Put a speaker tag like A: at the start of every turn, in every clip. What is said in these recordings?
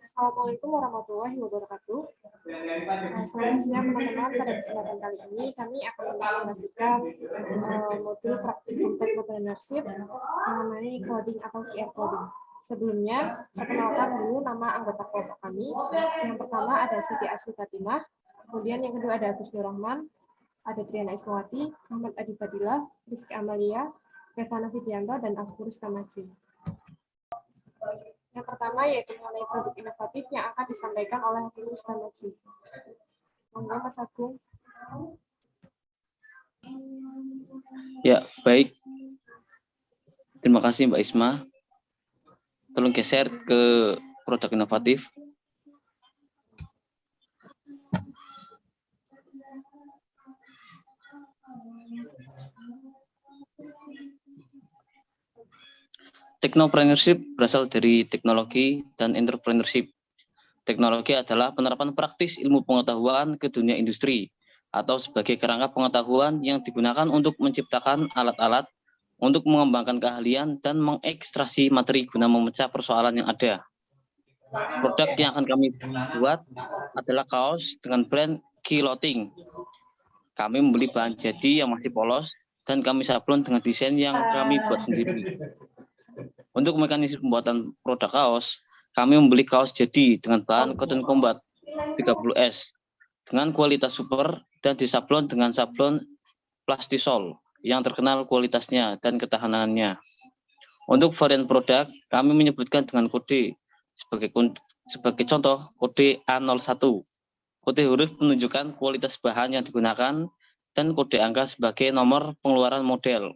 A: Assalamualaikum warahmatullahi wabarakatuh. Selamat siang teman-teman. Pada kesempatan kali ini kami akan mempresentasikan modul praktikum technopreneurship mengenai coding atau QR coding. Sebelumnya, perkenalkan dulu nama anggota kelompok kami. Yang pertama ada Siti Asri Fatimah, kemudian yang kedua ada Agus Nur Rahman, ada Triana Ismawati, Ahmad Adi Fadilah, Rizky Amalia, Revana Fidianto, dan Afurus Tamaji. Yang pertama yaitu mengenai produk inovatif yang akan disampaikan oleh Afurus Tamaji. Monggo Mas Agung.
B: Ya, baik. Terima kasih Mbak Isma. Tolong geser ke produk inovatif. Technopreneurship berasal dari teknologi dan entrepreneurship. Teknologi adalah penerapan praktis ilmu pengetahuan ke dunia industri atau sebagai kerangka pengetahuan yang digunakan untuk menciptakan alat-alat, untuk mengembangkan keahlian dan mengekstraksi materi guna memecah persoalan yang ada. Produk yang akan kami buat adalah kaos dengan brand Kiloting. Kami membeli bahan jadi yang masih polos dan kami sablon dengan desain yang kami buat sendiri. Untuk mekanisme pembuatan produk kaos, kami membeli kaos jadi dengan bahan cotton combat 30S dengan kualitas super dan disablon dengan sablon plastisol yang terkenal kualitasnya dan ketahanannya. Untuk varian produk, kami menyebutkan dengan kode sebagai contoh kode A01. Kode huruf menunjukkan kualitas bahan yang digunakan dan kode angka sebagai nomor pengeluaran model.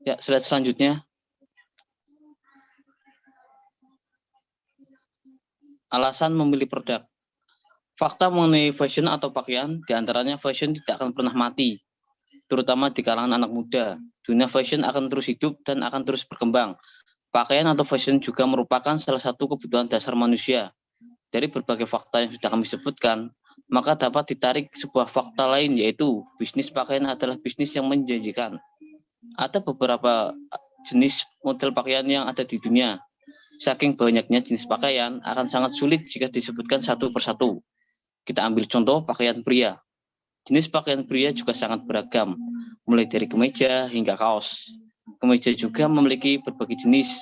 B: Ya, slide selanjutnya. Alasan memilih produk. Fakta mengenai fashion atau pakaian, diantaranya fashion tidak akan pernah mati, terutama di kalangan anak muda. Dunia fashion akan terus hidup dan akan terus berkembang. Pakaian atau fashion juga merupakan salah satu kebutuhan dasar manusia. Dari berbagai fakta yang sudah kami sebutkan, maka dapat ditarik sebuah fakta lain, yaitu bisnis pakaian adalah bisnis yang menjanjikan. Ada beberapa jenis model pakaian yang ada di dunia. Saking banyaknya jenis pakaian, akan sangat sulit jika disebutkan satu persatu. Kita ambil contoh pakaian pria. Jenis pakaian pria juga sangat beragam, mulai dari kemeja hingga kaos. Kemeja juga memiliki berbagai jenis,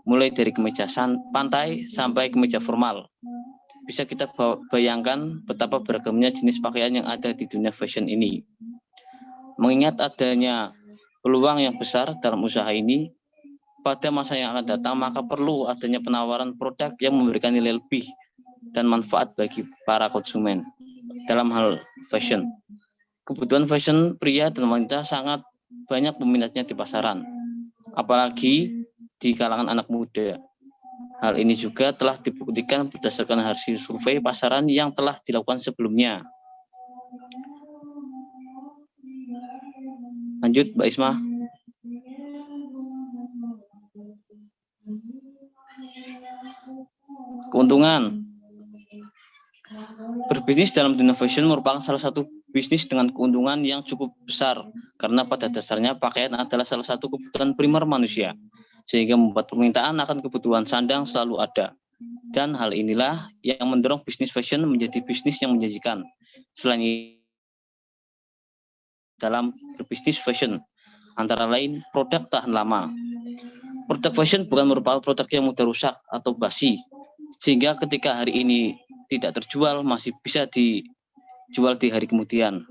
B: mulai dari kemeja pantai sampai kemeja formal. Bisa kita bayangkan betapa beragamnya jenis pakaian yang ada di dunia fashion ini. Mengingat adanya peluang yang besar dalam usaha ini, pada masa yang akan datang maka perlu adanya penawaran produk yang memberikan nilai lebih dan manfaat bagi para konsumen dalam hal fashion. Kebutuhan fashion pria dan wanita sangat banyak peminatnya di pasaran, apalagi di kalangan anak muda. Hal ini juga telah dibuktikan berdasarkan hasil survei pasaran yang telah dilakukan sebelumnya. Lanjut, Mbak Isma. Keuntungan. Berbisnis dalam dunia fashion merupakan salah satu bisnis dengan keuntungan yang cukup besar, karena pada dasarnya pakaian adalah salah satu kebutuhan primer manusia, sehingga membuat permintaan akan kebutuhan sandang selalu ada. Dan hal inilah yang mendorong bisnis fashion menjadi bisnis yang menjanjikan. Selain itu, dalam berbisnis fashion, antara lain produk tahan lama. Produk fashion bukan merupakan produk yang mudah rusak atau basi, sehingga ketika hari ini tidak terjual masih bisa dijual di hari kemudian.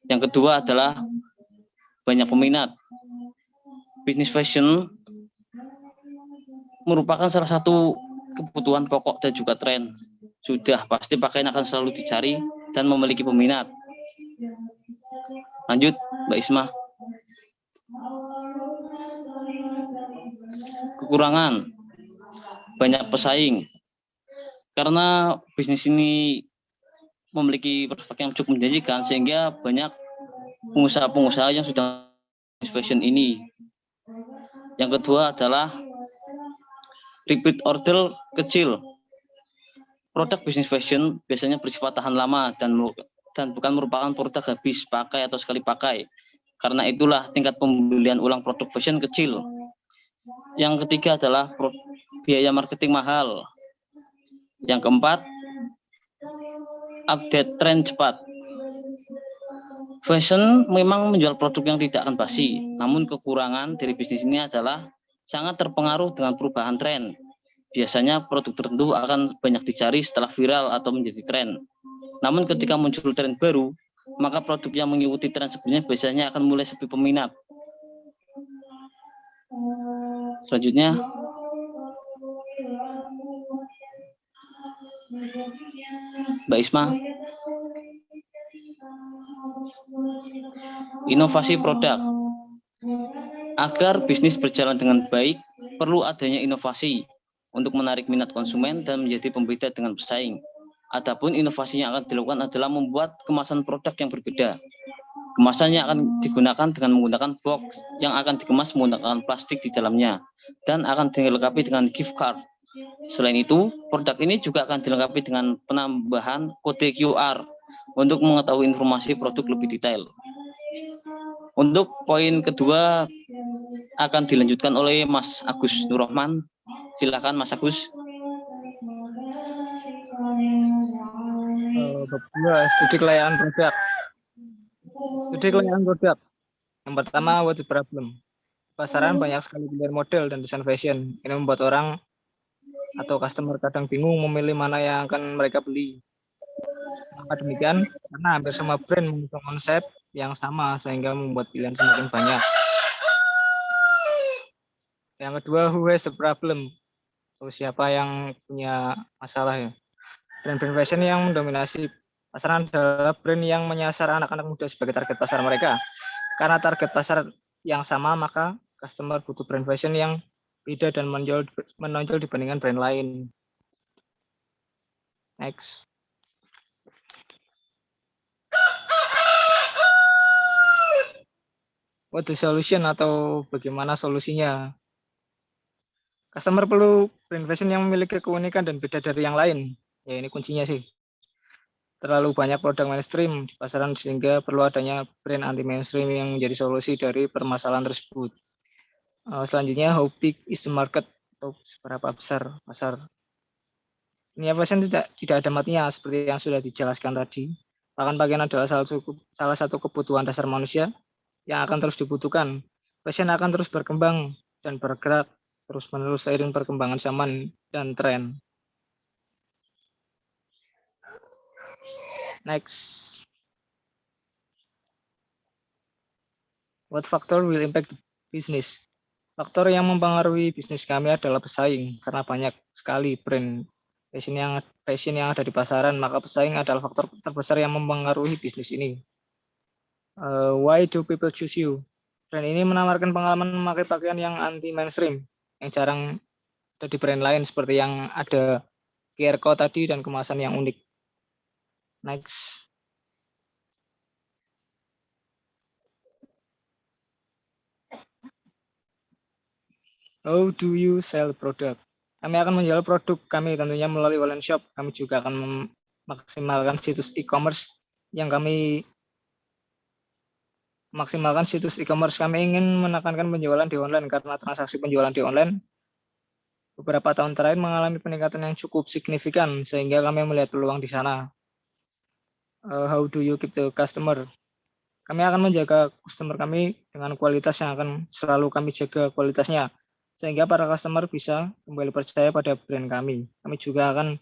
B: Yang kedua adalah banyak peminat. Bisnis fashion merupakan salah satu kebutuhan pokok dan juga tren. Sudah pasti pakaian akan selalu dicari dan memiliki peminat. Lanjut, Mbak Isma. Kekurangan, banyak pesaing. Karena bisnis ini memiliki prospek yang cukup menjanjikan, sehingga banyak pengusaha-pengusaha yang sudah bisnis fashion ini. Yang kedua adalah repeat order kecil. Produk bisnis fashion biasanya bersifat tahan lama dan bukan merupakan produk habis pakai atau sekali pakai. Karena itulah tingkat pembelian ulang produk fashion kecil. Yang ketiga adalah biaya marketing mahal. Yang keempat, update tren cepat. Fashion memang menjual produk yang tidak akan basi, namun kekurangan dari bisnis ini adalah sangat terpengaruh dengan perubahan tren. Biasanya produk tertentu akan banyak dicari setelah viral atau menjadi tren. Namun ketika muncul tren baru, maka produk yang mengikuti tren sebelumnya biasanya akan mulai sepi peminat. Selanjutnya, Mbak Isma. Inovasi produk. Agar bisnis berjalan dengan baik, perlu adanya inovasi untuk menarik minat konsumen dan menjadi pembeda dengan pesaing. Adapun inovasi yang akan dilakukan adalah membuat kemasan produk yang berbeda. Kemasan yang akan digunakan dengan menggunakan box yang akan dikemas menggunakan plastik di dalamnya dan akan dilengkapi dengan gift card. Selain itu, produk ini juga akan dilengkapi dengan penambahan kode QR untuk mengetahui informasi produk lebih detail. Untuk poin kedua akan dilanjutkan oleh Mas Agus Nurrahman. Silakan Mas Agus.
C: Studi kelayakan produk. Studi kelayakan produk. Yang pertama, what the problem? Pasaran banyak sekali pilihan model dan desain fashion. Ini membuat orang atau customer kadang bingung memilih mana yang akan mereka beli. Maka demikian, karena hampir semua brand mengusung konsep yang sama sehingga membuat pilihan semakin banyak. Yang kedua, who has the problem? Atau siapa yang punya masalah ya? Brand-brand fashion yang mendominasi pasaran adalah brand yang menyasar anak-anak muda sebagai target pasar mereka. Karena target pasar yang sama, maka customer butuh brand fashion yang beda dan menonjol dibandingkan brand lain. Next. What the solution atau bagaimana solusinya? Customer perlu brand fashion yang memiliki keunikan dan beda dari yang lain. Ya ini kuncinya sih. Terlalu banyak produk mainstream di pasaran sehingga perlu adanya brand anti mainstream yang menjadi solusi dari permasalahan tersebut. Selanjutnya, how big is the market? Atau seberapa besar pasar? Ini fashion tidak ada matinya seperti yang sudah dijelaskan tadi. Bahkan pakaian adalah salah satu kebutuhan dasar manusia yang akan terus dibutuhkan. Fashion akan terus berkembang dan bergerak terus-menerus seiring perkembangan zaman dan tren. Next. What factor will impact the business? Faktor yang mempengaruhi bisnis kami adalah pesaing, karena banyak sekali brand fashion yang ada di pasaran, maka pesaing adalah faktor terbesar yang mempengaruhi bisnis ini. Why do people choose you? Brand ini menawarkan pengalaman memakai pakaian yang anti mainstream, yang jarang ada di brand lain seperti yang ada QR code tadi dan kemasan yang unik. Next. How do you sell product? Kami akan menjual produk kami tentunya melalui online shop. Kami juga akan memaksimalkan situs e-commerce yang kami Kami ingin menekankan penjualan di online karena transaksi penjualan di online beberapa tahun terakhir mengalami peningkatan yang cukup signifikan sehingga kami melihat peluang di sana. How do you keep the customer? Kami akan menjaga customer kami dengan kualitas yang akan selalu kami jaga kualitasnya sehingga para customer bisa kembali percaya pada brand kami. Kami juga akan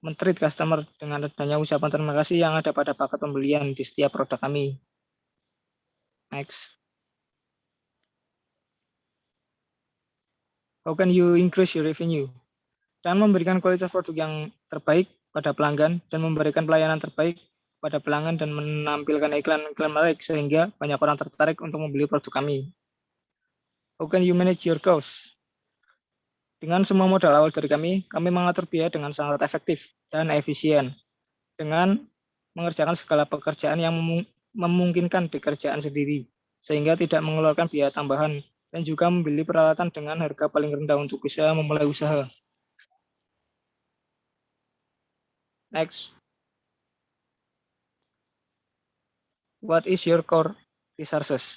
C: men-treat customer dengan adanya ucapan terima kasih yang ada pada paket pembelian di setiap produk kami. Next. How can you increase your revenue? Dan memberikan kualitas produk yang terbaik pada pelanggan dan memberikan pelayanan terbaik pada pelanggan dan menampilkan iklan-iklan menarik sehingga banyak orang tertarik untuk membeli produk kami. How can you manage your cost? Dengan semua modal awal dari kami mengatur biaya dengan sangat efektif dan efisien dengan mengerjakan segala pekerjaan yang memungkinkan dikerjaan sendiri, sehingga tidak mengeluarkan biaya tambahan dan juga membeli peralatan dengan harga paling rendah untuk bisa memulai usaha. Next. What is your core resources?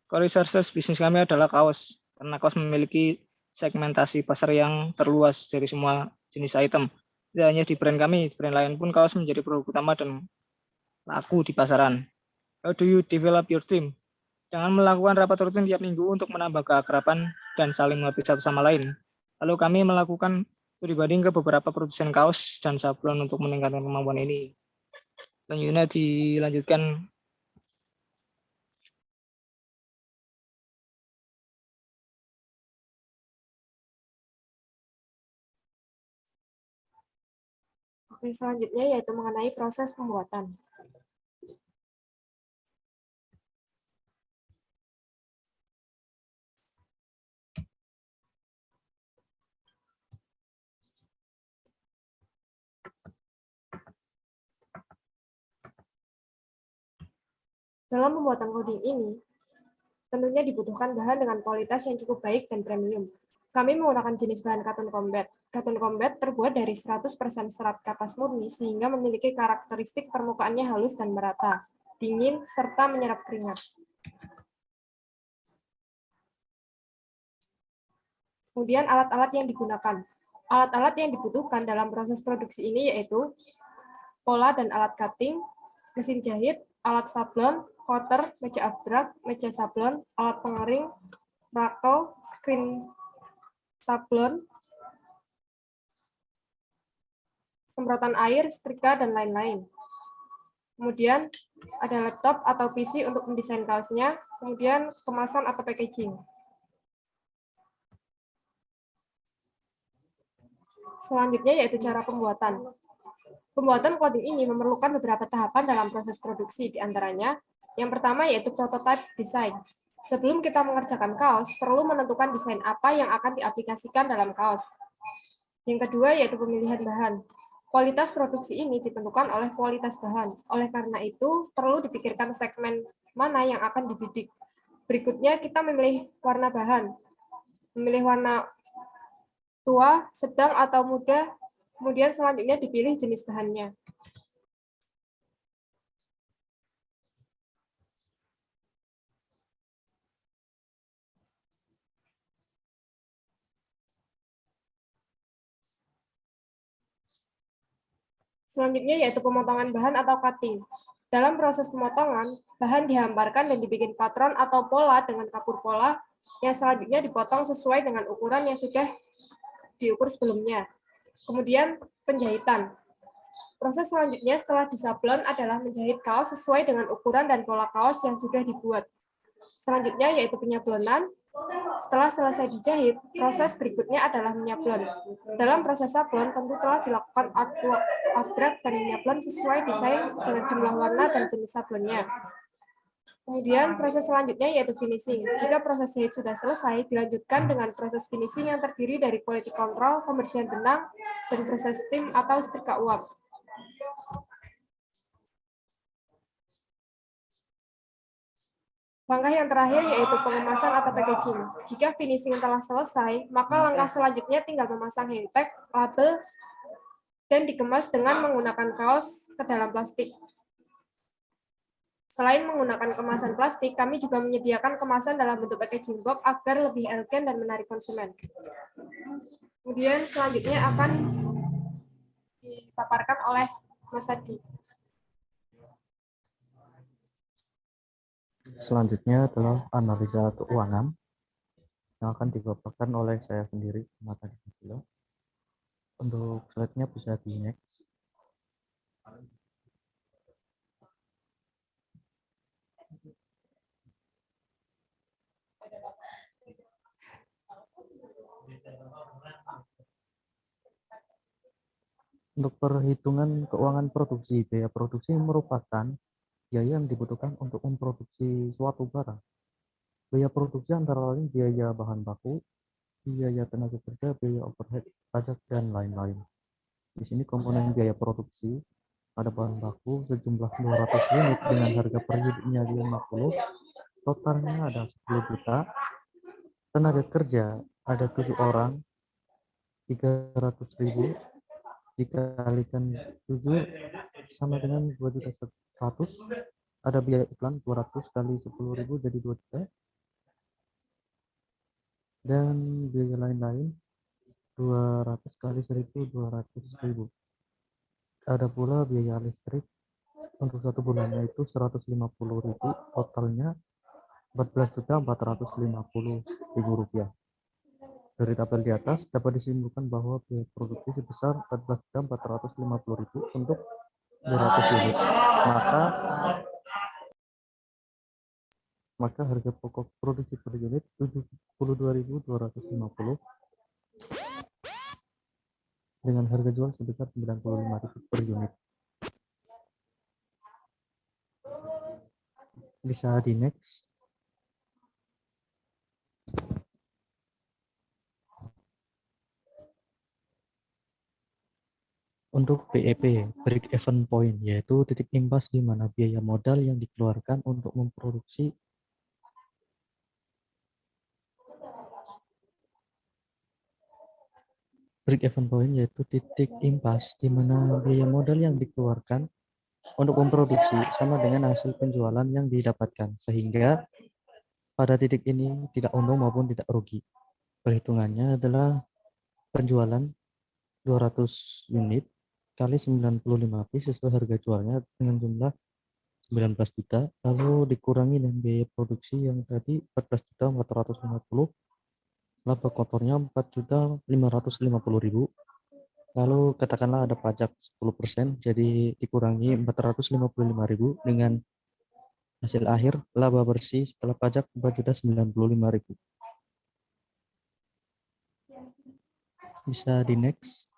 C: Core resources bisnis kami adalah kaos, karena kaos memiliki segmentasi pasar yang terluas dari semua jenis item. Tidak hanya di brand kami, di brand lain pun kaos menjadi produk utama dan laku di pasaran. How do you develop your team? Jangan melakukan rapat rutin tiap minggu untuk menambah keakraban dan saling mengerti satu sama lain. Lalu kami melakukan studi banding ke beberapa produsen kaos dan sablon untuk meningkatkan kemampuan ini. Selanjutnya dilanjutkan.
A: Oke, selanjutnya yaitu mengenai proses pembuatan. Dalam pembuatan coding ini, tentunya dibutuhkan bahan dengan kualitas yang cukup baik dan premium. Kami menggunakan jenis bahan Cotton Combat. Cotton Combat terbuat dari 100% serat kapas murni sehingga memiliki karakteristik permukaannya halus dan merata, dingin, serta menyerap keringat. Kemudian alat-alat yang digunakan. Alat-alat yang dibutuhkan dalam proses produksi ini yaitu pola dan alat cutting, mesin jahit, alat sablon, cutter, meja abstrak, meja sablon, alat pengering, rako, screen sablon, semprotan air, setrika, dan lain-lain. Kemudian ada laptop atau PC untuk mendesain kaosnya, kemudian kemasan atau packaging. Selanjutnya yaitu cara pembuatan. Pembuatan coding ini memerlukan beberapa tahapan dalam proses produksi, diantaranya yang pertama yaitu prototype design. Sebelum kita mengerjakan kaos, perlu menentukan desain apa yang akan diaplikasikan dalam kaos. Yang kedua yaitu pemilihan bahan. Kualitas produksi ini ditentukan oleh kualitas bahan. Oleh karena itu, perlu dipikirkan segmen mana yang akan dibidik. Berikutnya kita memilih warna bahan. Memilih warna tua, sedang, atau muda. Kemudian selanjutnya dipilih jenis bahannya. Selanjutnya yaitu pemotongan bahan atau cutting. Dalam proses pemotongan, bahan dihamparkan dan dibikin patron atau pola dengan kapur pola yang selanjutnya dipotong sesuai dengan ukuran yang sudah diukur sebelumnya. Kemudian penjahitan. Proses selanjutnya setelah disablon adalah menjahit kaos sesuai dengan ukuran dan pola kaos yang sudah dibuat. Selanjutnya yaitu penyablonan. Setelah selesai dijahit, proses berikutnya adalah menyablon. Dalam proses sablon tentu telah dilakukan artwork abstrak dan menyablon sesuai desain dengan jumlah warna dan jenis sablonnya. Kemudian proses selanjutnya yaitu finishing. Jika proses jahit sudah selesai, dilanjutkan dengan proses finishing yang terdiri dari quality control, pembersihan benang, dan proses steam atau setrika uap. Langkah yang terakhir yaitu pengemasan atau packaging. Jika finishing telah selesai, maka langkah selanjutnya tinggal memasang hang tag, label, dan dikemas dengan menggunakan kaos ke dalam plastik. Selain menggunakan kemasan plastik, kami juga menyediakan kemasan dalam bentuk packaging box agar lebih elegan dan menarik konsumen. Kemudian selanjutnya akan dipaparkan oleh Mas Adi.
D: Selanjutnya adalah analisa keuangan yang akan dipaparkan oleh saya sendiri, Mata Dibila. Untuk slide-nya bisa di next. Untuk perhitungan keuangan produksi, biaya produksi merupakan biaya yang dibutuhkan untuk memproduksi suatu barang. Biaya produksi antara lain biaya bahan baku, biaya tenaga kerja, biaya overhead, pajak, dan lain-lain. Di sini komponen biaya produksi pada bahan baku sejumlah 200 unit dengan harga per unitnya 50, totalnya ada 10 juta. Tenaga kerja ada 7 orang, 300.000, dikalikan 7 sama dengan 2.100.000, ada biaya iklan 200 kali 10.000 jadi 2 juta, dan biaya lain-lain 200 kali 1.000 200.000. Ada pula biaya listrik untuk 1 bulannya itu 150.000, totalnya 14.450.000 rupiah. Dari tabel di atas dapat disimpulkan bahwa biaya produksi sebesar 14.450.000 untuk 200 unit. Maka harga pokok produksi per unit 72.250 dengan harga jual sebesar 95.000 per unit. Bisa di next. Untuk BEP, break even point, yaitu titik imbas di mana biaya modal yang dikeluarkan untuk memproduksi break even point yaitu titik impas di mana biaya modal yang dikeluarkan untuk memproduksi sama dengan hasil penjualan yang didapatkan, sehingga pada titik ini tidak untung maupun tidak rugi. Perhitungannya adalah penjualan 200 unit kali 95 piece sesuai harga jualnya dengan jumlah 19 juta, lalu dikurangi dengan biaya produksi yang tadi 14.450, laba kotornya 4.550.000, lalu katakanlah ada pajak 10%, jadi dikurangi 455.000 dengan hasil akhir laba bersih setelah pajak 4.095.000. Bisa di next.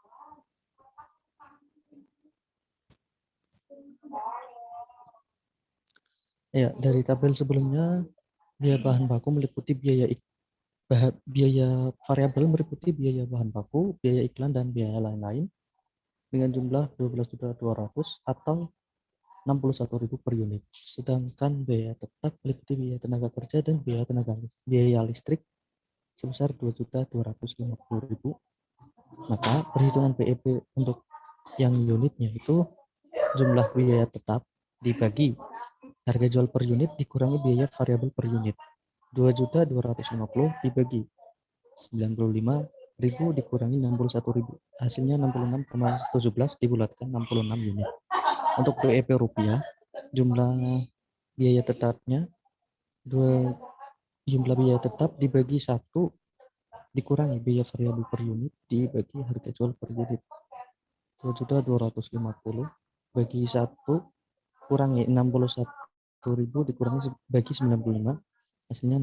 D: Ya, dari tabel sebelumnya biaya bahan baku meliputi biaya variabel meliputi biaya bahan baku, biaya iklan dan biaya lain-lain dengan jumlah 12.200 atau 61.000 per unit. Sedangkan biaya tetap meliputi biaya tenaga kerja dan biaya listrik sebesar 2.250.000. Maka perhitungan BEP untuk yang unitnya itu jumlah biaya tetap dibagi harga jual per unit dikurangi biaya variabel per unit. 2.250 dibagi 95.000 dikurangi 61.000. Hasilnya 66,17 dibulatkan 66 unit. Untuk BEP rupiah, jumlah biaya tetapnya jumlah biaya tetap dibagi 1 dikurangi biaya variabel per unit dibagi harga jual per unit. 2.250 bagi 1 kurangi 61.000 dikurangi bagi 95, hasilnya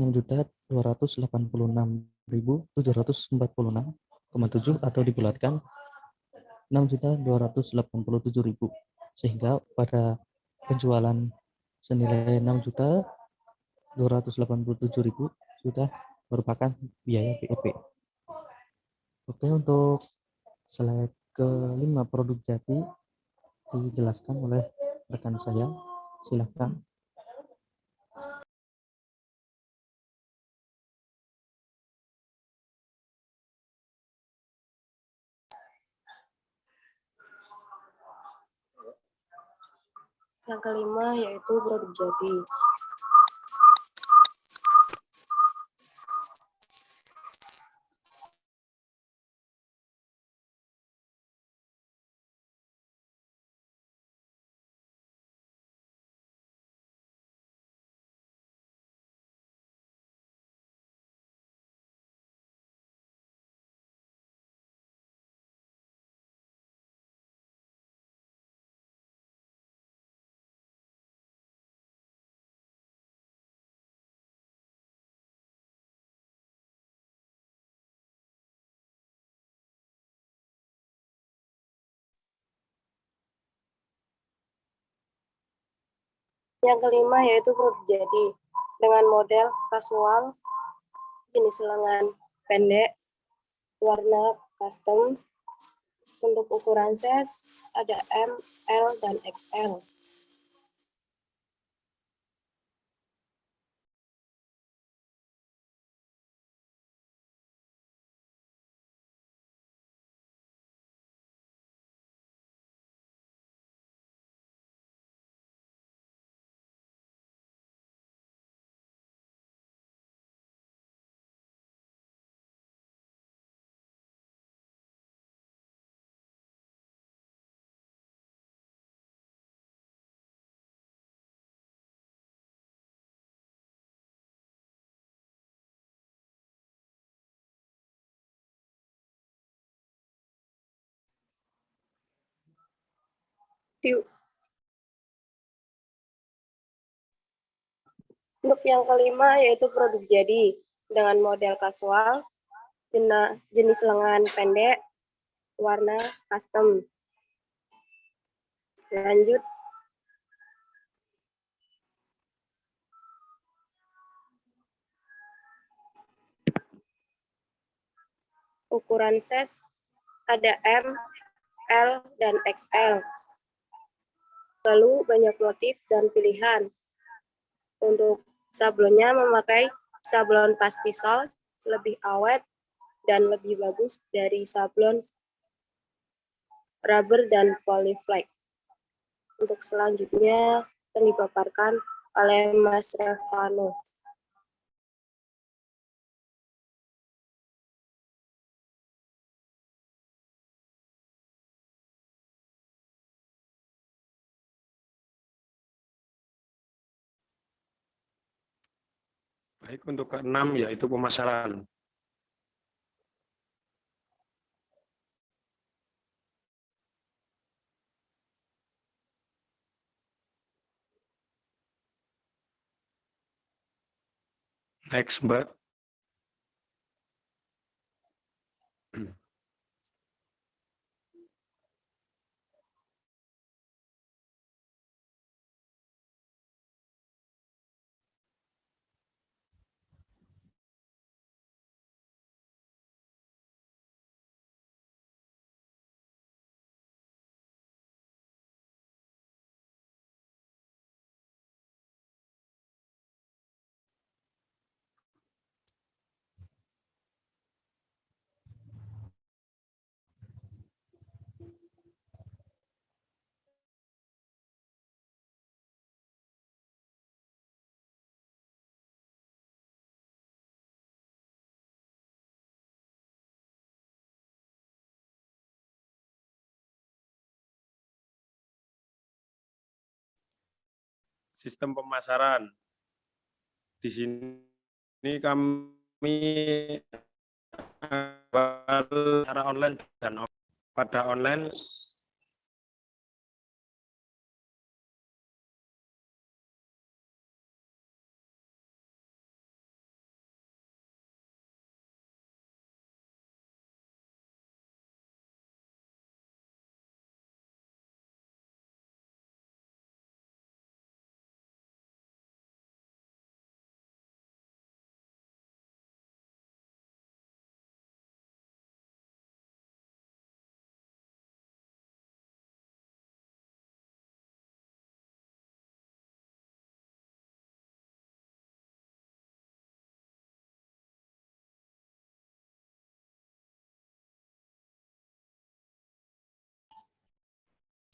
D: 6.286.746,7 atau dibulatkan 6.287.000, sehingga pada penjualan senilai 6.287.000 sudah merupakan biaya BEP. Oke, untuk slide ke-5 produk jati dijelaskan oleh rekan saya. Silakan.
E: Yang kelima yaitu produk jati. Yang kelima yaitu produk jati dengan model kasual, jenis lengan pendek, warna custom, untuk ukuran size ada M, L, dan XL. Untuk yang kelima yaitu produk jadi dengan model kasual, jenis lengan pendek, warna custom. Lanjut. Ukuran size ada M, L, dan XL. Lalu banyak motif dan pilihan. Untuk sablonnya memakai sablon pastisol, lebih awet dan lebih bagus dari sablon rubber dan polyflex. Untuk selanjutnya akan dipaparkan oleh Mas Revano.
F: Baik, untuk keenam yaitu pemasaran. Next, Mbak. Sistem pemasaran. Di sini kami secara online dan pada online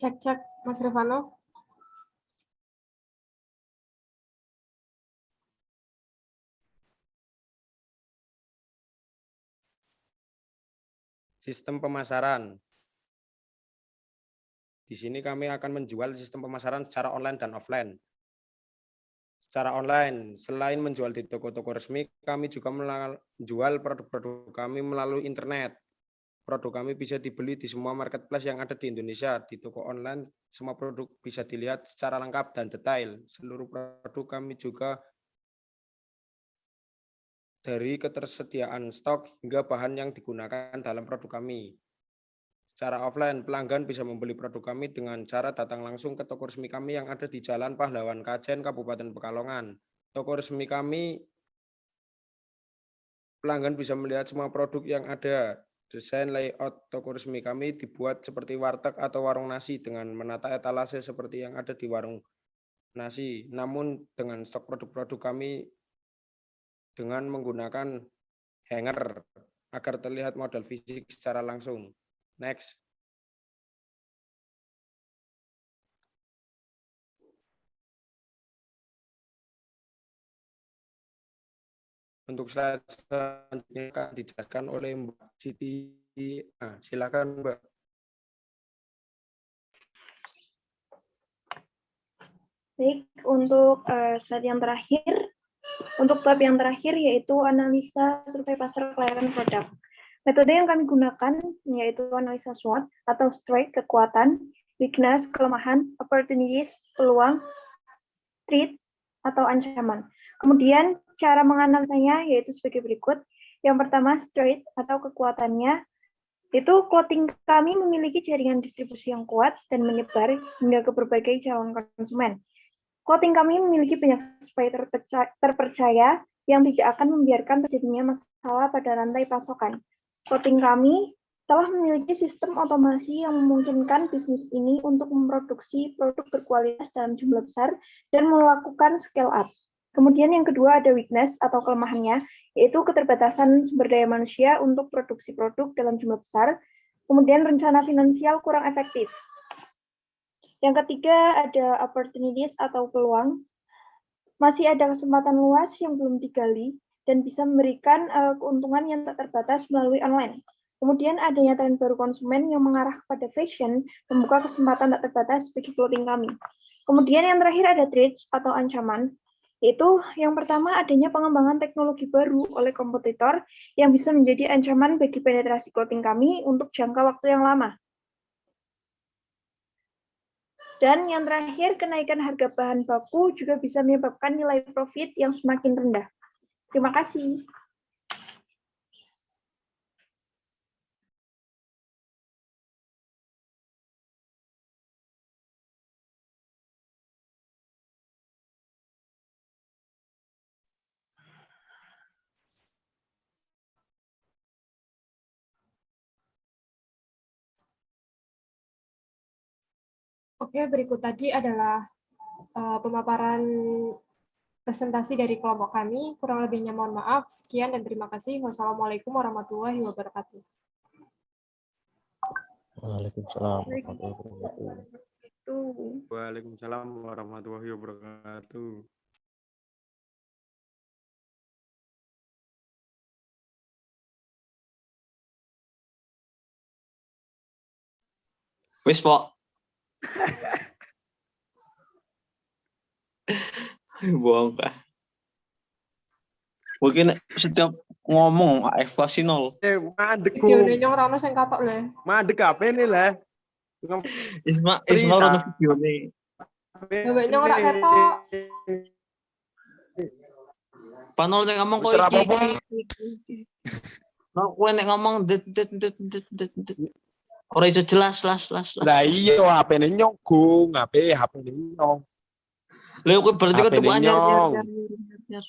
A: Cek, Mas Revano.
F: sistem pemasaran. Di sini kami akan menjual sistem pemasaran secara online dan offline. Secara online, selain menjual di toko-toko resmi, kami juga menjual produk-produk kami melalui internet. Produk kami bisa dibeli di semua marketplace yang ada di Indonesia. Di toko online, semua produk bisa dilihat secara lengkap dan detail. Seluruh produk kami juga dari ketersediaan stok hingga bahan yang digunakan dalam produk kami. Secara offline, pelanggan bisa membeli produk kami dengan cara datang langsung ke toko resmi kami yang ada di Jalan Pahlawan Kajen, Kabupaten Pekalongan. Toko resmi kami, pelanggan bisa melihat semua produk yang ada. Desain layout toko resmi kami dibuat seperti warteg atau warung nasi dengan menata etalase seperti yang ada di warung nasi. Namun dengan stok produk-produk kami dengan menggunakan hanger agar terlihat model fisik secara langsung. Next. Untuk slide selanjutnya akan dijelaskan oleh Mbak Siti. Nah, silakan Mbak.
G: Baik, untuk slide yang terakhir, untuk tab yang terakhir yaitu analisa survei pasar kelayakan produk. Metode yang kami gunakan yaitu analisa SWOT atau strength, kekuatan, weakness, kelemahan, opportunities, peluang, threats, atau ancaman. Kemudian cara menganalisanya yaitu sebagai berikut. Yang pertama, strength atau kekuatannya. Itu clothing kami memiliki jaringan distribusi yang kuat dan menyebar hingga ke berbagai calon konsumen. Clothing kami memiliki banyak supplier terpercaya yang tidak akan membiarkan terjadinya masalah pada rantai pasokan. Clothing kami telah memiliki sistem otomasi yang memungkinkan bisnis ini untuk memproduksi produk berkualitas dalam jumlah besar dan melakukan scale up. Kemudian yang kedua ada weakness atau kelemahannya, yaitu keterbatasan sumber daya manusia untuk produksi produk dalam jumlah besar. Kemudian rencana finansial kurang efektif. Yang ketiga ada opportunities atau peluang. Masih ada kesempatan luas yang belum digali dan bisa memberikan keuntungan yang tak terbatas melalui online. Kemudian adanya tren baru konsumen yang mengarah kepada fashion membuka kesempatan tak terbatas bagi clothing kami. Kemudian yang terakhir ada threats atau ancaman. Yaitu yang pertama adanya pengembangan teknologi baru oleh kompetitor yang bisa menjadi ancaman bagi penetrasi clothing kami untuk jangka waktu yang lama. Dan yang terakhir, kenaikan harga bahan baku juga bisa menyebabkan nilai profit yang semakin rendah. Terima kasih.
A: Oke, berikut tadi adalah pemaparan presentasi dari kelompok kami. Kurang lebihnya mohon maaf. Sekian dan terima kasih. Wassalamualaikum warahmatullahi wabarakatuh.
D: Waalaikumsalam warahmatullahi wabarakatuh.
F: Waalaikumsalam warahmatullahi wabarakatuh.
B: Wis, Pok. Bohong, Pak. Mungkin setiap ngomong evaluasi nol.
F: Madek
A: Video
F: ku.
A: ini orang yang katok le.
F: Madek apa ini lah?
B: Isma
F: Risa.
B: ono video nih.
A: Bebeknya orang ketok.
B: Panol nek ngomong kok
F: Wis ora
B: iki.
F: apa-apa.
B: Nah, kowe nek ngomong det. Ora iso jelas.
F: Lah iya HP-ne nyogong, HP-ne nyong.
B: Lha kowe berarti
F: HP-ne
B: ketemu anyar.
F: nyong.